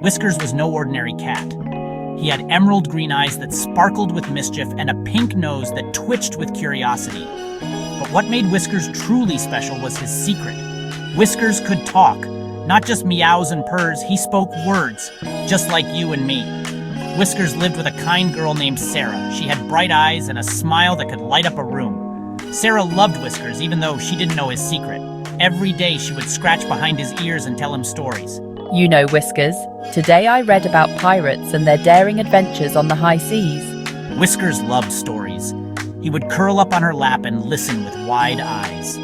Whiskers was no ordinary cat. He had emerald green eyes that sparkled with mischief and a pink nose that twitched with curiosity. But what made Whiskers truly special was his secret. Whiskers could talk. Not just meows and purrs, he spoke words, just like you and me. Whiskers lived with a kind girl named Sarah. She had bright eyes and a smile that could light up a room. Sarah loved Whiskers, even though she didn't know his secret. Every day she would scratch behind his ears and tell him stories. You know, Whiskers, today I read about pirates and their daring adventures on the high seas. Whiskers loved stories. He would curl up on her lap and listen with wide eyes.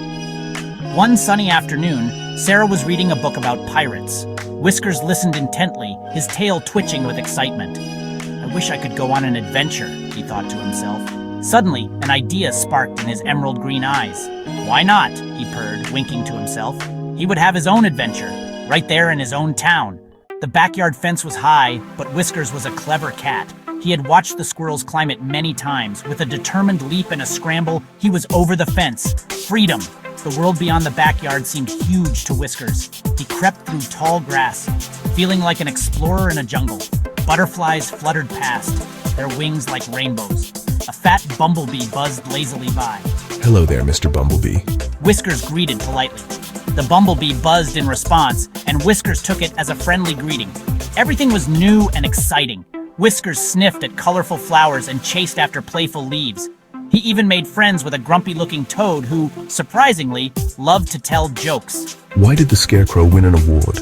One sunny afternoon, Sarah was reading a book about pirates. Whiskers listened intently, his tail twitching with excitement. I wish I could go on an adventure, he thought to himself. Suddenly, an idea sparked in his emerald green eyes. Why not? He purred, winking to himself. He would have his own adventure, right there in his own town. The backyard fence was high, but Whiskers was a clever cat. He had watched the squirrels climb it many times. With a determined leap and a scramble, he was over the fence. Freedom! The world beyond the backyard seemed huge to Whiskers. He crept through tall grass, feeling like an explorer in a jungle. Butterflies fluttered past, their wings like rainbows. A fat bumblebee buzzed lazily by. Hello there, Mr. Bumblebee. Whiskers greeted politely. The bumblebee buzzed in response, and Whiskers took it as a friendly greeting. Everything was new and exciting. Whiskers sniffed at colorful flowers and chased after playful leaves. He even made friends with a grumpy-looking toad who, surprisingly, loved to tell jokes. Why did the Scarecrow win an award?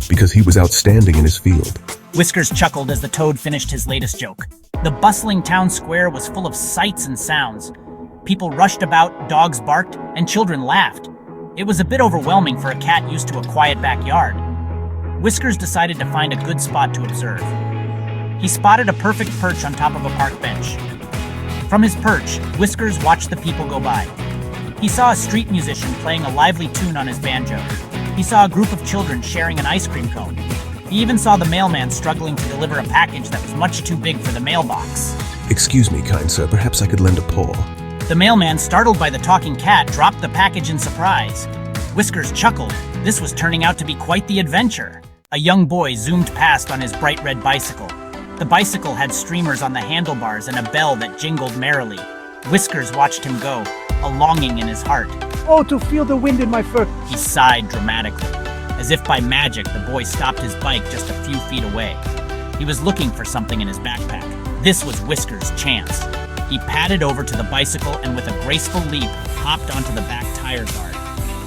Because he was outstanding in his field. Whiskers chuckled as the toad finished his latest joke. The bustling town square was full of sights and sounds. People rushed about, dogs barked, and children laughed. It was a bit overwhelming for a cat used to a quiet backyard. Whiskers decided to find a good spot to observe. He spotted a perfect perch on top of a park bench. From his perch, Whiskers watched the people go by. He saw a street musician playing a lively tune on his banjo. He saw a group of children sharing an ice cream cone. He even saw the mailman struggling to deliver a package that was much too big for the mailbox. Excuse me, kind sir, perhaps I could lend a paw. The mailman, startled by the talking cat, dropped the package in surprise. Whiskers chuckled. This was turning out to be quite the adventure. A young boy zoomed past on his bright red bicycle. The bicycle had streamers on the handlebars and a bell that jingled merrily. Whiskers watched him go, a longing in his heart. Oh, to feel the wind in my fur. He sighed dramatically. As if by magic, the boy stopped his bike just a few feet away. He was looking for something in his backpack. This was Whiskers' chance. He padded over to the bicycle and with a graceful leap, hopped onto the back tire guard.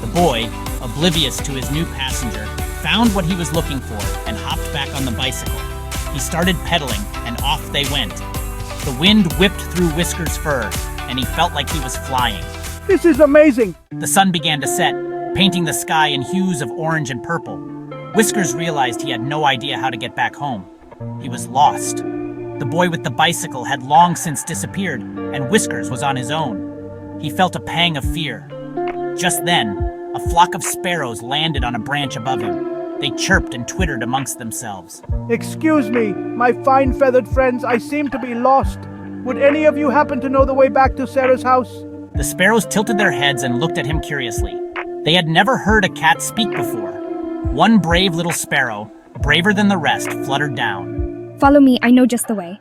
The boy, oblivious to his new passenger, found what he was looking for and hopped back on the bicycle. He started pedaling, and off they went. The wind whipped through Whiskers' fur, and he felt like he was flying. This is amazing. The sun began to set, painting the sky in hues of orange and purple. Whiskers realized he had no idea how to get back home. He was lost. The boy with the bicycle had long since disappeared, and Whiskers was on his own. He felt a pang of fear. Just then, a flock of sparrows landed on a branch above him. They chirped and twittered amongst themselves. Excuse me, my fine feathered friends, I seem to be lost. Would any of you happen to know the way back to Sarah's house? The sparrows tilted their heads and looked at him curiously. They had never heard a cat speak before. One brave little sparrow, braver than the rest, fluttered down. Follow me, I know just the way.